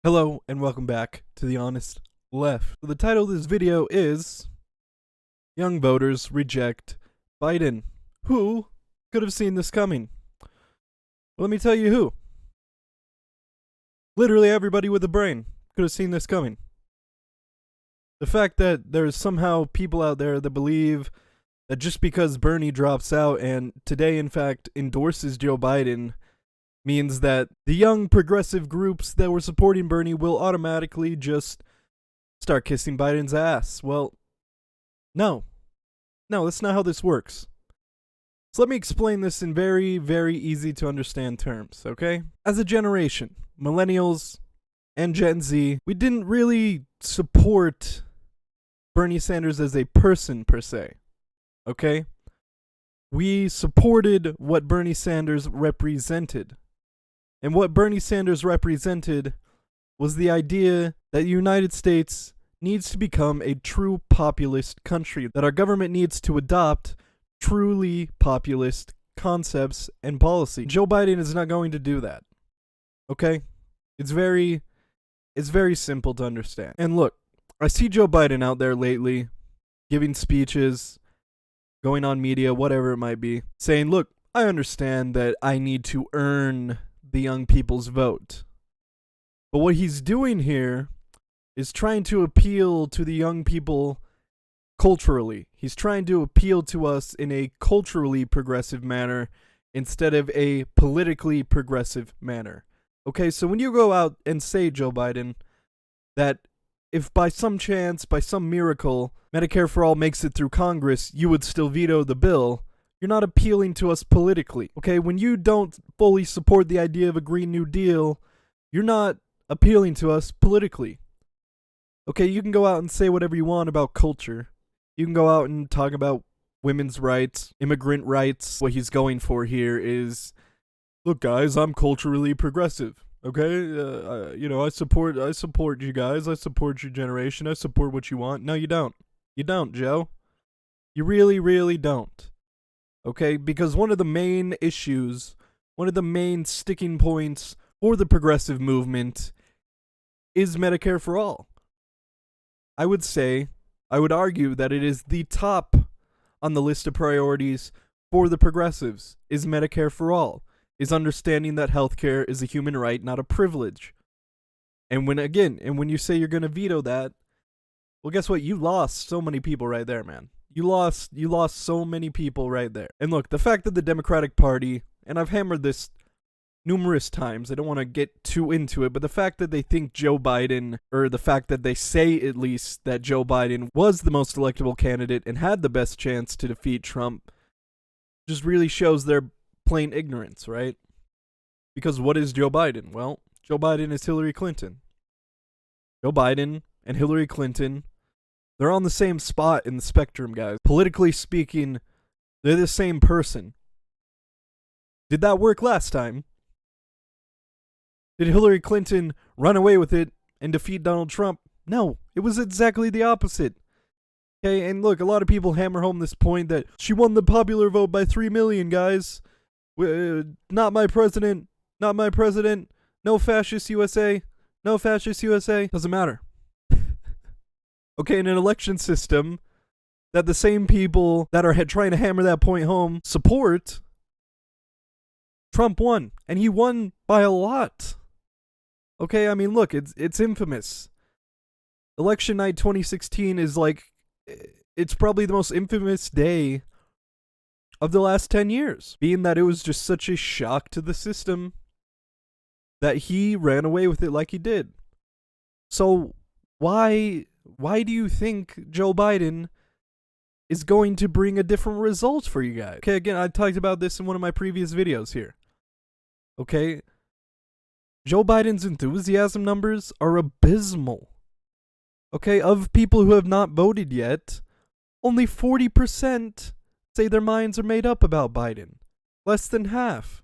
Hello and welcome back to The Honest Left. The title of this video is Young Voters Reject Biden. Who could have seen this coming? Well, let me tell you who. Literally everybody with a brain could have seen this coming. The fact that there's somehow people out there that believe that just because Bernie drops out and today in fact endorses Joe Biden means that the young progressive groups that were supporting Bernie will automatically just start kissing Biden's ass. Well, no. No, that's not how this works. So let me explain this in very, very easy to understand terms, okay? As a generation, millennials and Gen Z, we didn't really support Bernie Sanders as a person per se, okay? We supported what Bernie Sanders represented. And what Bernie Sanders represented was the idea that the United States needs to become a true populist country, that our government needs to adopt truly populist concepts and policy. Joe Biden is not going to do that. Okay? It's very simple to understand. And look, I see Joe Biden out there lately giving speeches, going on media, whatever it might be, saying, look, I understand that I need to earn the young people's vote. But what he's doing here is trying to appeal to the young people culturally. He's trying to appeal to us in a culturally progressive manner instead of a politically progressive manner. Okay, so when you go out and say, Joe Biden, that if by some chance, by some miracle, Medicare for All makes it through Congress, you would still veto the bill, you're not appealing to us politically, okay? When you don't fully support the idea of a Green New Deal, you're not appealing to us politically. Okay, you can go out and say whatever you want about culture. You can go out and talk about women's rights, immigrant rights. What he's going for here is, look guys, I'm culturally progressive, okay? I support you guys. I support your generation. I support what you want. No, you don't. You don't, Joe. You really, really don't. Okay, because one of the main issues, one of the main sticking points for the progressive movement is Medicare for All. I would argue that it is the top on the list of priorities for the progressives, is Medicare for All, is understanding that healthcare is a human right, not a privilege. And when you say you're going to veto that, well, guess what? You lost so many people right there, man. You lost so many people right there. And look, the fact that the Democratic Party, and I've hammered this numerous times, I don't want to get too into it, but the fact that they think Joe Biden, or the fact that they say at least that Joe Biden was the most electable candidate and had the best chance to defeat Trump, just really shows their plain ignorance, right? Because what is Joe Biden? Well, Joe Biden is Hillary Clinton. Joe Biden and Hillary Clinton, they're on the same spot in the spectrum, guys. Politically speaking, they're the same person. Did that work last time? Did Hillary Clinton run away with it and defeat Donald Trump? No, it was exactly the opposite. Okay, and look, a lot of people hammer home this point that she won the popular vote by 3 million, guys. Not my president, not my president, no fascist USA, no fascist USA. Doesn't matter. Okay, in an election system that the same people that are trying to hammer that point home support, Trump won, and he won by a lot. Okay, I mean, look, it's infamous. Election night 2016 is it's probably the most infamous day of the last 10 years, being that it was just such a shock to the system that he ran away with it like he did. So why do you think Joe Biden is going to bring a different result for you guys? Okay, again, I talked about this in one of my previous videos here. Okay, Joe Biden's enthusiasm numbers are abysmal. Okay, of people who have not voted yet, only 40% say their minds are made up about Biden. Less than half.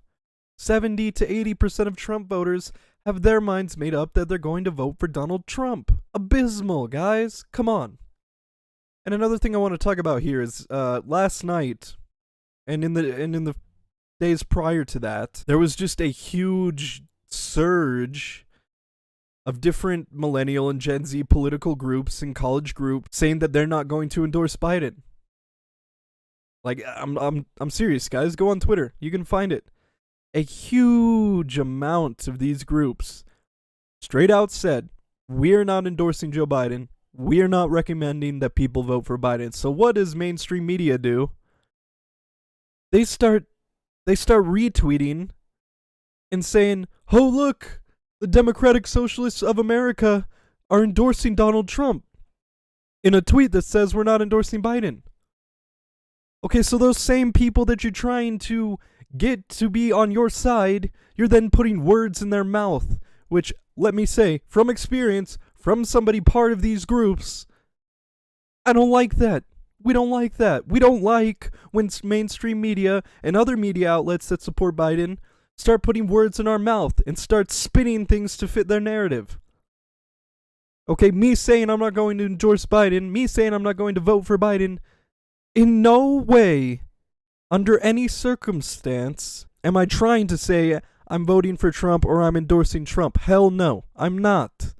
70 to 80% of Trump voters have their minds made up that they're going to vote for Donald Trump. Abysmal, guys. Come on. And another thing I want to talk about here is last night and in the days prior to that, there was just a huge surge of different millennial and Gen Z political groups and college groups saying that they're not going to endorse Biden. Like, I'm serious, guys. Go on Twitter. You can find it. A huge amount of these groups straight out said, we're not endorsing Joe Biden. We're not recommending that people vote for Biden. So what does mainstream media do? They start retweeting and saying, oh, look, the Democratic Socialists of America are endorsing Donald Trump in a tweet that says we're not endorsing Biden. Okay, so those same people that you're trying to get to be on your side, you're then putting words in their mouth, which, let me say, from experience, from somebody part of these groups, I don't like that. We don't like that. We don't like when mainstream media and other media outlets that support Biden start putting words in our mouth and start spinning things to fit their narrative. Okay, me saying I'm not going to endorse Biden, me saying I'm not going to vote for Biden, in no way, under any circumstance, am I trying to say I'm voting for Trump or I'm endorsing Trump. Hell no, I'm not.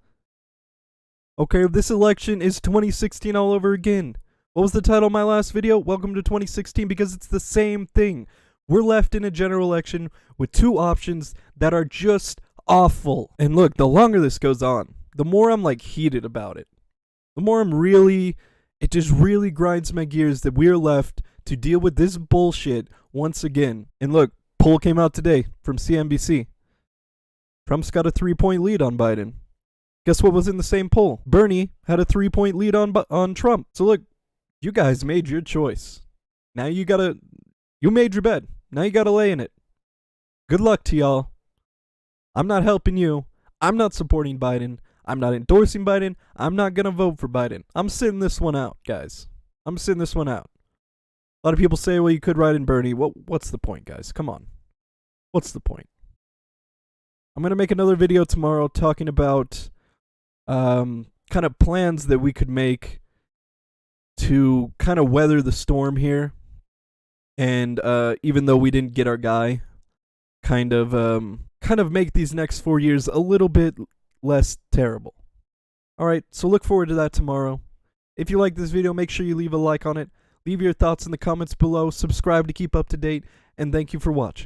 Okay, this election is 2016 all over again. What was the title of my last video? Welcome to 2016, because it's the same thing. We're left in a general election with two options that are just awful. And look, the longer this goes on, the more I'm like heated about it. The more it just really grinds my gears that we're left to deal with this bullshit once again. And look, poll came out today from CNBC. Trump's got a 3-point lead on Biden. Guess what was in the same poll? Bernie had a 3-point lead on Trump. So look, you guys made your choice. Now you made your bed. Now you gotta lay in it. Good luck to y'all. I'm not helping you. I'm not supporting Biden. I'm not endorsing Biden. I'm not gonna vote for Biden. I'm sitting this one out, guys. I'm sitting this one out. A lot of people say, well, you could ride in Bernie. What's the point, guys? Come on. What's the point? I'm gonna make another video tomorrow talking about kind of plans that we could make to kind of weather the storm here. And even though we didn't get our guy, kind of make these next 4 years a little bit less terrible. Alright, so look forward to that tomorrow. If you like this video, make sure you leave a like on it. Leave your thoughts in the comments below. Subscribe to keep up to date. And thank you for watching.